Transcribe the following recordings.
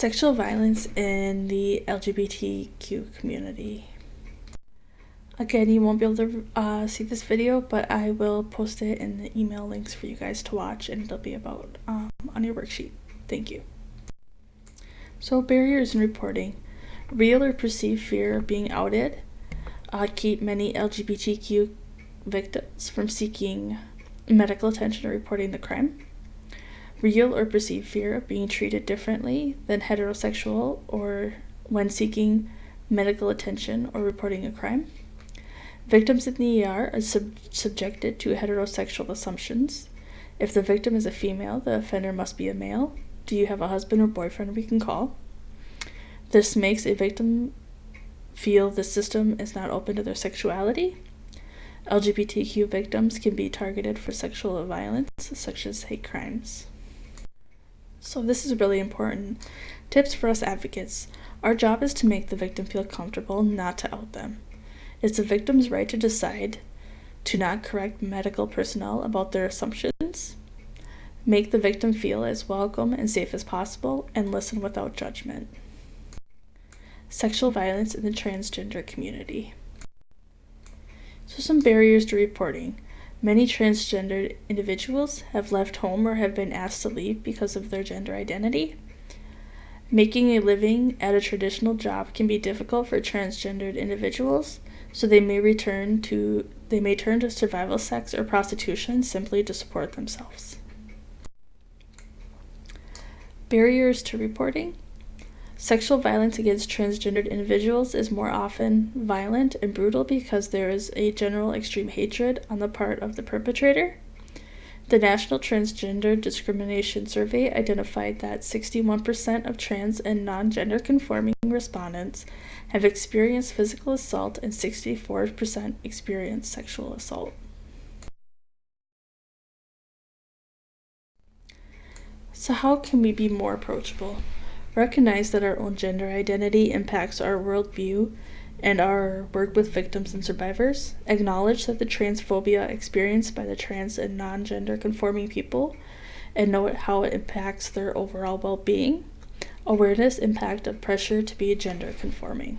Sexual violence in the LGBTQ community. Again, you won't be able to see this video, but I will post it in the email links for you guys to watch, and it'll be about on your worksheet. Thank you. So, barriers in reporting. Real or perceived fear of being outed keep many LGBTQ victims from seeking medical attention or reporting the crime. Real or perceived fear of being treated differently than heterosexual or when seeking medical attention or reporting a crime. Victims in the ER are subjected to heterosexual assumptions. If the victim is a female, the offender must be a male. Do you have a husband or boyfriend we can call? This makes a victim feel the system is not open to their sexuality. LGBTQ victims can be targeted for sexual violence, such as hate crimes. So this is really important. Tips for us advocates. Our job is to make the victim feel comfortable, not to out them. It's the victim's right to decide to not correct medical personnel about their assumptions. Make the victim feel as welcome and safe as possible, and listen without judgment. Sexual violence in the transgender community. So some barriers to reporting. Many transgender individuals have left home or have been asked to leave because of their gender identity. Making a living at a traditional job can be difficult for transgendered individuals, so they may turn to survival sex or prostitution simply to support themselves. Barriers to reporting. Sexual violence against transgendered individuals is more often violent and brutal because there is a general extreme hatred on the part of the perpetrator. The National Transgender Discrimination Survey identified that 61% of trans and non-gender conforming respondents have experienced physical assault and 64% experienced sexual assault. So how can we be more approachable? Recognize that our own gender identity impacts our worldview and our work with victims and survivors. Acknowledge that the transphobia experienced by the trans and non-gender conforming people and note how it impacts their overall well-being. Awareness impact of pressure to be gender conforming.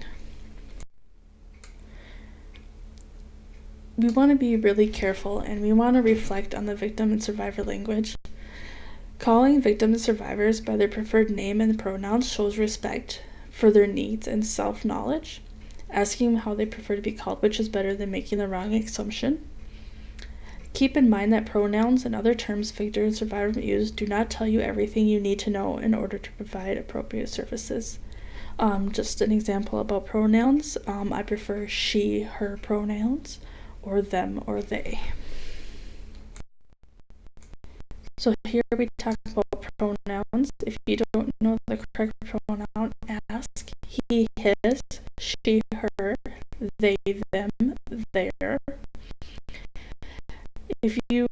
We want to be really careful, and we want to reflect on the victim and survivor language. Calling victims and survivors by their preferred name and pronouns shows respect for their needs and self-knowledge. Asking how they prefer to be called, which is better than making the wrong assumption. Keep in mind that pronouns and other terms victim and survivor use do not tell you everything you need to know in order to provide appropriate services. Just an example about pronouns. I prefer she, her pronouns, or them or they. So here we talk about pronouns. If you don't know the correct pronoun, ask he, his, she, her, they, them, their. If you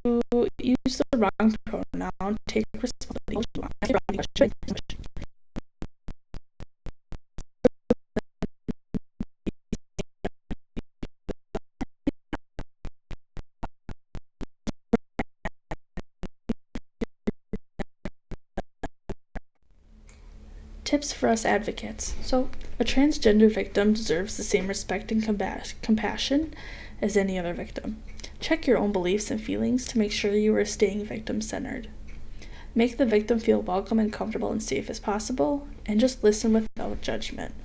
use the wrong pronoun, take responsibility. Tips for us advocates. So, a transgender victim deserves the same respect and compassion as any other victim. Check your own beliefs and feelings to make sure you are staying victim-centered. Make the victim feel welcome and comfortable and safe as possible, and just listen without judgment.